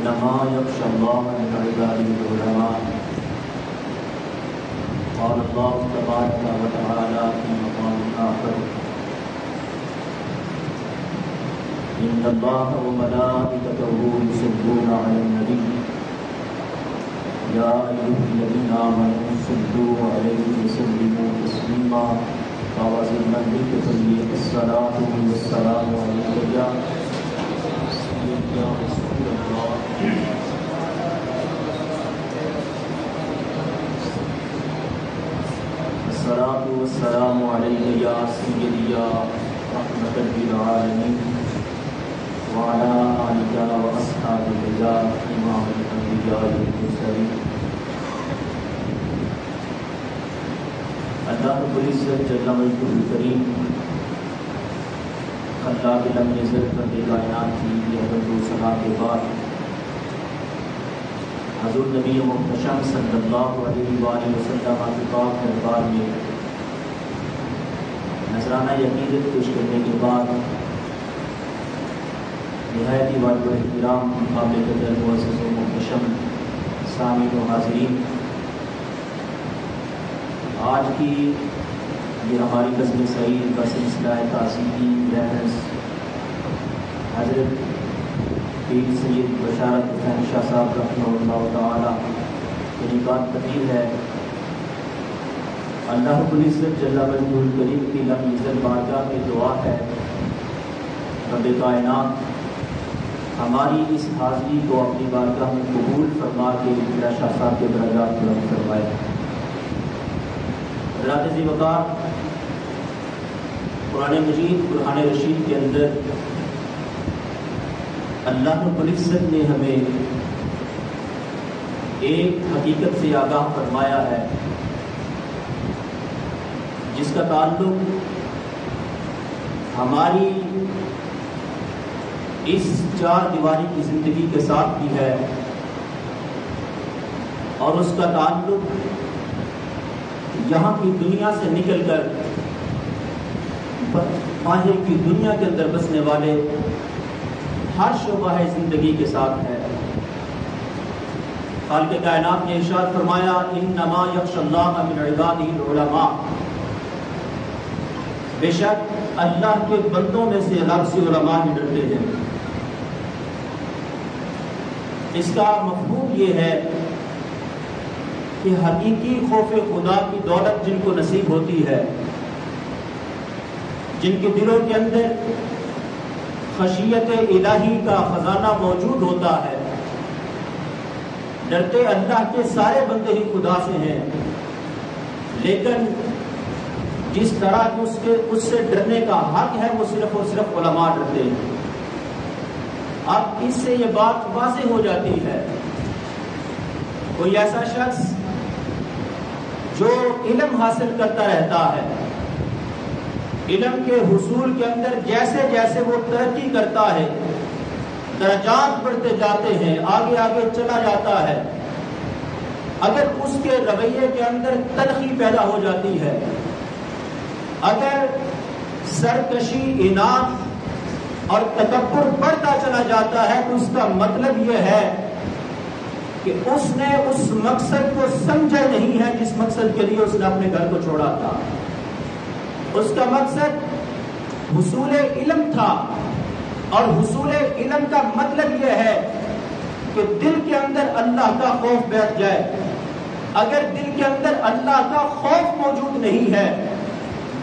إنما يخشى الله من عباده العلماء. قال الله تبارك وتعالى في مقام آخر: إن الله وملائكته يصلون على النبي يا أيها الذين آمنوا صلوا عليه وسلموا تسليما. آواز بلند کے ذریعے الصلاۃ والسلام علیک یا رسول اللہ. الصلاۃ والسلام علیک یا سیدی یا رحمۃ للعالمین وعلی آلک واصحابک یا امام الانبیاء والمرسلین. اللہ رب العزت جل مجدہ الکریم اللہ کے لم یزل فرد کائنات کی حمد و ثنا کے بعد حضور نبی محتشم صلی اللہ علیہ وآلہ وسلم کے پاک دربار میں نذرانہ عقیدت پیش کرنے کے بعد نہایت ہی واجب احترام قابل قدر معزز و محتشم سامعین و حاضرین، آج کی یہ ہماری قسم سعید کا سلسلہ تعزیتی ریفرنس حضرت پیر سید بشارت حسین شاہ صاحب رحمہ اللہ تعالی کی نکات تقریر ہے. اللہ رب العزت جل مجدہ الکریم کی لم یزل بارگاہ کی دعا ہے رب کائنات ہماری اس حاضری کو اپنی بارگاہ میں قبول فرما کے میرا شاہ صاحب کے درجات بلند فرمائے. حضرات ذی وقار، قرآن مجید قرآن رشید کے اندر اللہ رب العزت نے ہمیں ایک حقیقت سے آگاہ فرمایا ہے جس کا تعلق ہماری اس چار دیواری کی زندگی کے ساتھ بھی ہے، اور اس کا تعلق یہاں کی دنیا سے نکل کر باہر کی دنیا کے اندر بسنے والے ہر شعبہ زندگی کے ساتھ ہے. خالق کائنات نے ارشاد فرمایا: انما یخشی اللہ من عبادہ العلماء. بے شک اللہ کے بندوں میں سے رب سے علماء ہی ڈرتے ہیں. اس کا مفہوم یہ ہے کہ حقیقی خوف خدا کی دولت جن کو نصیب ہوتی ہے، جن کے دلوں کے اندر خشیت الہی کا خزانہ موجود ہوتا ہے، ڈرتے اللہ کے سارے بندے ہی خدا سے ہیں، لیکن جس طرح اس سے ڈرنے کا حق ہے وہ صرف اور صرف علماء ڈرتے ہیں. اب اس سے یہ بات واضح ہو جاتی ہے، کوئی ایسا شخص جو علم حاصل کرتا رہتا ہے، علم کے حصول کے اندر جیسے جیسے وہ ترقی کرتا ہے، درجات بڑھتے جاتے ہیں، آگے آگے چلا جاتا ہے، اگر اس کے رویے کے اندر تلخی پیدا ہو جاتی ہے، اگر سرکشی، اناد اور تکبر بڑھتا چلا جاتا ہے، تو اس کا مطلب یہ ہے کہ اس نے اس مقصد کو سمجھا نہیں ہے جس مقصد کے لیے اس نے اپنے گھر کو چھوڑا تھا. اس کا مقصد حصول علم تھا، اور حصول علم کا مطلب یہ ہے کہ دل کے اندر اللہ کا خوف بیٹھ جائے. اگر دل کے اندر اللہ کا خوف موجود نہیں ہے،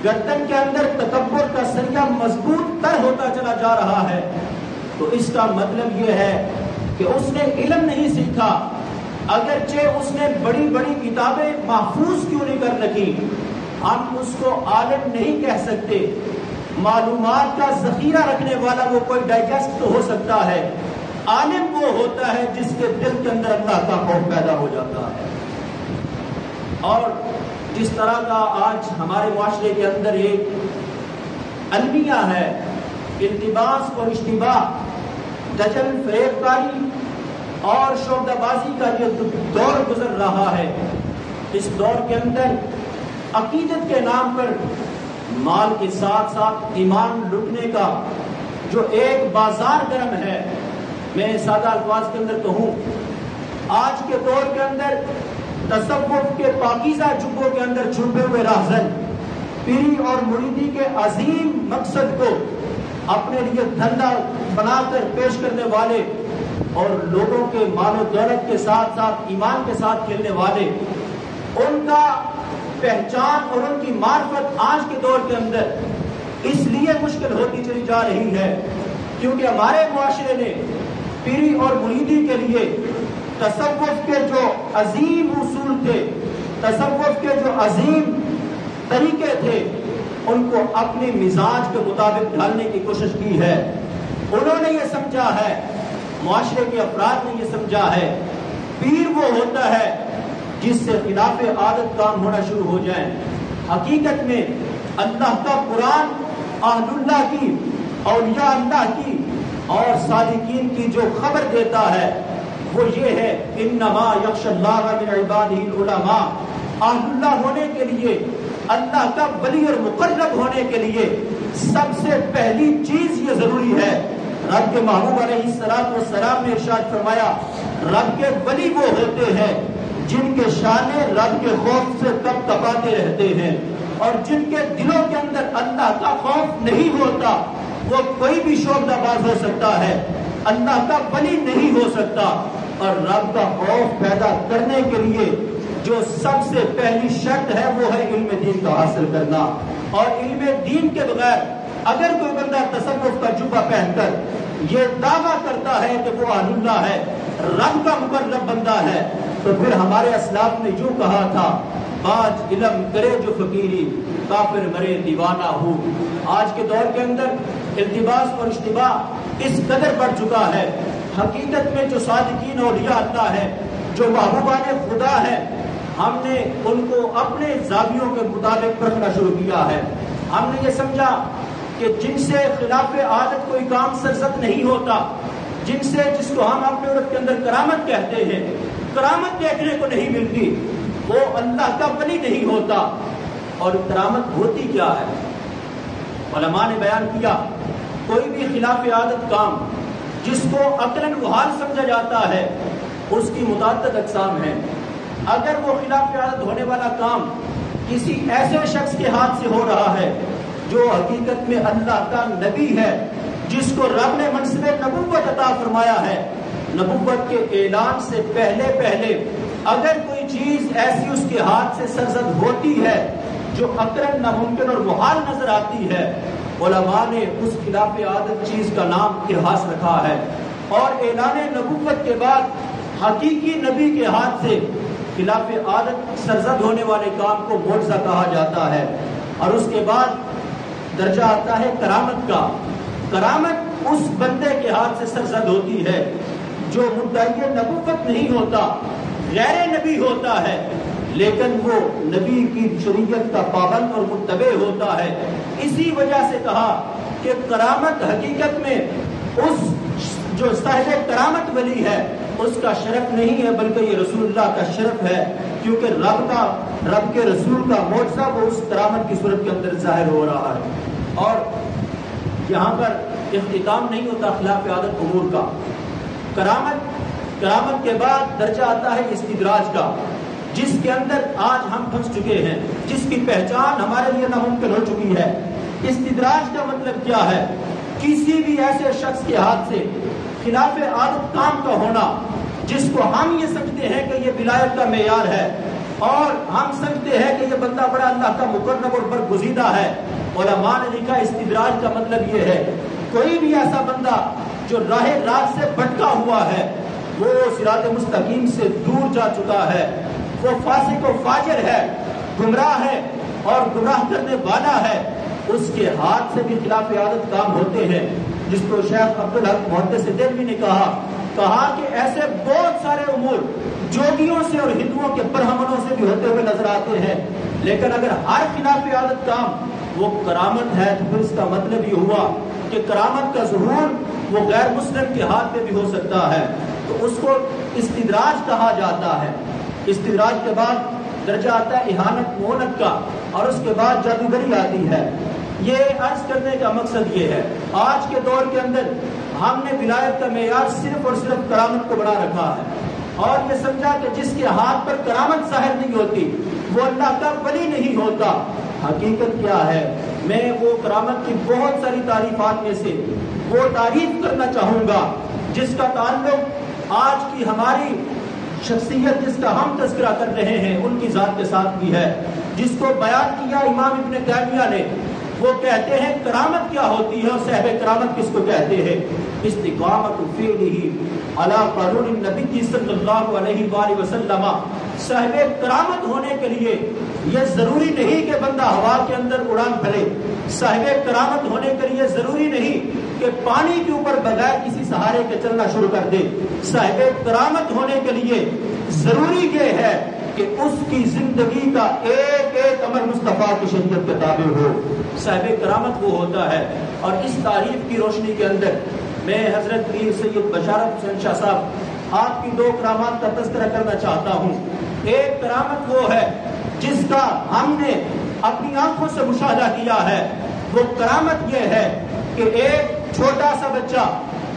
گردن کے اندر تکبر کا سریہ مضبوط تر ہوتا چلا جا رہا ہے، تو اس کا مطلب یہ ہے کہ اس نے علم نہیں سیکھا. اگرچہ اس نے بڑی بڑی کتابیں محفوظ کیوں نہیں کر رکھی، ہم اس کو عالم نہیں کہہ سکتے. معلومات کا ذخیرہ رکھنے والا وہ کوئی ڈائجسٹ تو ہو سکتا ہے، عالم وہ ہوتا ہے جس کے دل کے اندر اللہ کا خوف پیدا ہو جاتا ہے. اور جس طرح کا آج ہمارے معاشرے کے اندر ایک المیہ ہے، التباس اور اشتباہ، دجل، فریب کاری اور شعبدہ بازی کا یہ دور گزر رہا ہے، اس دور کے اندر عقیدت کے نام پر مال کے ساتھ ساتھ ایمان لوٹنے کا جو ایک بازار گرم ہے، میں سادہ الفاظ کے اندر کہوں، آج کے دور کے اندر تصوف کے پاکیزہ جبوں کے اندر چھپے ہوئے راہزن پیری اور مریدی کے عظیم مقصد کو اپنے لیے دھندا بنا کر پیش کرنے والے اور لوگوں کے مال و دولت کے ساتھ ساتھ ایمان کے ساتھ کھیلنے والے، ان کا پہچان اور ان کی معرفت آج کے دور کے اندر اس لیے مشکل ہوتی چلی جا رہی ہے کیونکہ ہمارے معاشرے نے پیری اور مریدی کے لیے تصوف کے جو عظیم اصول تھے، تصوف کے جو عظیم طریقے تھے، ان کو اپنے مزاج کے مطابق ڈھالنے کی کوشش کی ہے۔ انہوں نے یہ سمجھا ہے، معاشرے کے افراد نے یہ سمجھا ہے، پیر وہ ہوتا ہے جس سے خلاف عادت کام ہونا شروع ہو جائیں۔ حقیقت میں اللہ کا قرآن اہل اللہ کی، اولیاء اللہ کی اور صالحین کی جو خبر دیتا ہے وہ یہ ہے، انما یخشی اللہ من عبادہ العلماء۔ اہل اللہ ہونے کے لیے، اللہ کا ولی اور مقرب ہونے کے لیے سب سے پہلی چیز یہ ضروری ہے۔ رب کے محبوب علیہ السلام نے ارشاد فرمایا، رب کے ولی وہ ہوتے ہیں جن کے شانے رب کے خوف سے کب کپاتے رہتے ہیں، اور جن کے دلوں کے اندر اللہ کا خوف نہیں ہوتا۔ وہ کوئی بھی شعبہ باز ہو سکتا ہے، اللہ کا ولی نہیں ہو سکتا۔ اور رب کا خوف پیدا کرنے کے لیے جو سب سے پہلی شرط ہے وہ ہے علم دین کا حاصل کرنا۔ اور علم دین کے بغیر اگر کوئی بندہ تصوف کا جبہ پہن کر یہ دعویٰ کرتا ہے کہ وہ اہل اللہ ہے، رب کا مقرب بندہ ہے، تو پھر ہمارے اسلاف نے یوں کہا تھا، باج علم کرے جو فقیری، کافر مرے دیوانہ ہو۔ آج کے دور کے اندر التباس اور اشتباہ اس قدر بڑھ چکا ہے۔ حقیقت میں جو صادقین اولیاء اللہ ہے، جو محبوبان خدا ہے، ہم نے ان کو اپنے زاویوں کے مطابق پرکھنا شروع کیا ہے۔ ہم نے یہ سمجھا کہ جن سے خلاف عادت کوئی کام سرزد نہیں ہوتا، جس کو ہم اپنے عرف کے اندر کرامت کہتے ہیں، کرامت دیکھنے کو نہیں ملتی، وہ اللہ کا ولی نہیں ہوتا۔ اور کرامت ہوتی کیا ہے؟ علماء نے بیان کیا، کوئی بھی خلاف عادت کام جس کو عقلاً محال سمجھا جاتا ہے، اس کی متعدد اقسام ہیں۔ اگر وہ خلاف عادت ہونے والا کام کسی ایسے شخص کے ہاتھ سے ہو رہا ہے جو حقیقت میں اللہ کا نبی ہے، جس کو رب نے منصب نبوت عطا فرمایا ہے، نبوت کے اعلان سے پہلے اگر کوئی چیز ایسی اس کے ہاتھ سے سرزد ہوتی ہے جو عقلاً ناممکن اور محال نظر آتی ہے، علماء نے اس خلاف عادت چیز کا نام ارہاس رکھا ہے۔ اور اعلان نبوت کے بعد حقیقی نبی کے ہاتھ سے خلاف عادت سرزد ہونے والے کام کو معجزہ کہا جاتا ہے۔ اور اس کے بعد درجہ آتا ہے کرامت کا۔ کرامت اس بندے کے ہاتھ سے سرزد ہوتی ہے جو مدعی نبوت نہیں ہوتا، غیر نبی ہوتا ہے، لیکن وہ نبی کی شریعت کا پابند اور متبع ہوتا ہے۔ اسی وجہ سے کہا کہ کرامت حقیقت میں اس جو صاحب کرامت ولی ہے اس کا شرف نہیں ہے، بلکہ یہ رسول اللہ کا شرف ہے، کیونکہ رب کے رسول کا معجزہ وہ اس کرامت کی صورت کے اندر ظاہر ہو رہا ہے۔ اور یہاں پر اختتام نہیں ہوتا خلاف عادت امور کا۔ کرامت کے بعد درجہ آتا ہے استدراج کا، جس کے اندر آج ہم پھنس چکے ہیں، جس کی پہچان ہمارے لیے ناممکن ہو چکی ہے۔ استدراج کا مطلب کیا ہے؟ کسی بھی ایسے شخص کے ہاتھ سے خلاف عادت کام کا ہونا جس کو ہم یہ سمجھتے ہیں کہ یہ ولایت کا معیار ہے، اور ہم سمجھتے ہیں کہ یہ بندہ بڑا اللہ کا مقرب اور برگزیدہ ہے۔ علماء نے لکھا استدراج کا مطلب یہ ہے، کوئی بھی ایسا بندہ جو راہ راست سے بھٹکا ہوا ہے، وہ صراط مستقیم سے دور جا چکا ہے، وہ فاسق و فاجر ہے، گمراہ ہے اور گمراہ کرنے والا ہے، اس کے ہاتھ سے بھی خلاف عادت کام ہوتے ہیں، جس کو شیخ عبدالحق محدث دہلوی نے کہا کہ ایسے بہت سارے امور جوگیوں سے اور ہندوؤں کے برہمنوں سے بھی ہوتے ہوئے نظر آتے ہیں، لیکن اگر ہر خلاف عادت کام وہ کرامت ہے تو پھر اس کا مطلب یہ ہوا کہ کرامت کا ظہور وہ غیر مسلم کے ہاتھ میں بھی ہو سکتا ہے، تو اس کو استدراج کہا جاتا ہے۔ استدراج کے بعد درجہ آتا ہے اہانت مونت کا، اور اس کے بعد جادوگری آتی ہے۔ یہ عرض کرنے کا مقصد یہ ہے، آج کے دور کے اندر ہم نے ولایت کا معیار صرف اور صرف کرامت کو بنا رکھا ہے اور یہ سمجھا کہ جس کے ہاتھ پر کرامت ظاہر نہیں ہوتی وہ اللہ کا ولی نہیں ہوتا۔ حقیقت کیا ہے؟ میں وہ کرامت کی بہت ساری تعریفات میں سے وہ تعریف کرنا چاہوں گا جس کا تعلق آج کی ہماری شخصیت جس کا ہم تذکرہ کر رہے ہیں ان کی ذات کے ساتھ بھی ہے، جس کو بیان کیا امام ابن تیمیہ نے۔ وہ کہتے ہیں کرامت کیا ہوتی ہے اور صاحب کرامت کس کو کہتے ہیں؟ استقامت فعلہ علی قانون النبی صلی اللہ علیہ وآلہ وسلم۔ صاحب کرامت ہونے کے لیے یہ ضروری نہیں کہ بندہ ہوا کے اندر اڑان بھرے، صاحب کرامت ہونے کے لیے ضروری نہیں کہ پانی کے اوپر بغیر کسی سہارے کے چلنا شروع کر دے، صاحب کرامت ہونے کے لیے ضروری یہ ہے کہ اس کی زندگی کا ایک ایک امر مصطفیٰ کی شریعت کے تابع ہو۔ صاحب کرامت وہ ہوتا ہے، اور اس تعریف کی روشنی کے اندر میں حضرت میر سید بشارت حسین شاہ صاحب آپ کی دو کرامات کا تذکرہ کرنا چاہتا ہوں۔ ایک کرامت وہ ہے جس کا ہم نے اپنی آنکھوں سے مشاہدہ کیا ہے، وہ کرامت یہ ہے کہ ایک چھوٹا سا بچہ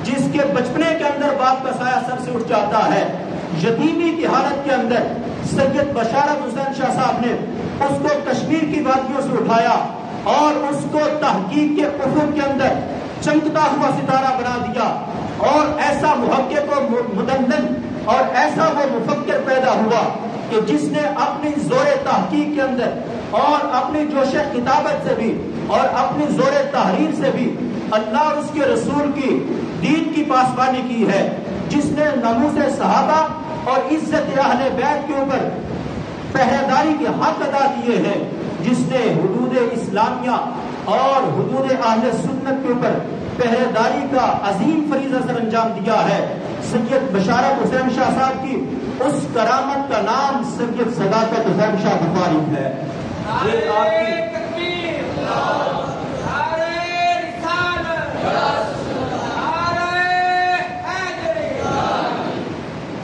جس کے بچپنے کے اندر باپ کا سایہ سر سے اٹھ جاتا ہے، یتیمی کی حالت کے اندر سید بشارت حسین شاہ صاحب نے اس کو کشمیر کی وادیوں سے اٹھایا اور اس کو تحقیق کے افق کے اندر چمکتا ہوا ستارہ بنا دیا، اور ایسا محقق و مدندن اور ایسا وہ مفکر پیدا ہوا کہ جس نے اپنی زور تحقیق کے اندر اور اپنی جوش کتابت سے بھی اور اپنی زور تحریر سے بھی اللہ اور اس کے رسول کی دین کی پاسبانی کی ہے، جس نے ناموس صحابہ اور عزت اہل بیت کے اوپر پہرے داری کے حق ادا کیے ہیں، جس نے حدود اسلامیہ اور حدود اہل سنت کے اوپر پہرے داری کا عظیم فریضہ سر انجام دیا ہے۔ سید بشارت حسین شاہ صاحب کی اس کرامت کا نام سید صداقت حسین شاہ بخاری ہے۔ یہ آپ کی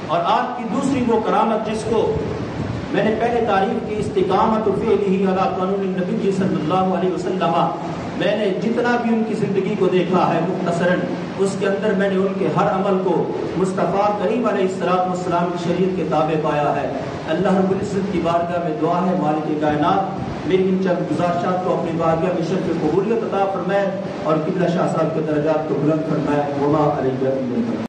اور آپ کی دوسری وہ کرامت جس کو میں نے پہلے تعریف کی، استقامت فعلہ علی قانون النبی صلی اللہ علیہ وسلم۔ میں نے جتنا بھی ان کی زندگی کو دیکھا ہے مختصراً، اس کے اندر میں نے ان کے ہر عمل کو مصطفیٰ کریم علیہ السلام کی شریعت کے تابع پایا ہے۔ اللہ رب العزت کی بارگاہ میں دعا ہے مالک کائنات میری ان چند گزارشات کو اپنی بارگاہ میں شرف قبولیت عطا فرمائے اور قبلہ شاہ صاحب کے درجات کو بلند فرمائے۔ وما علیہ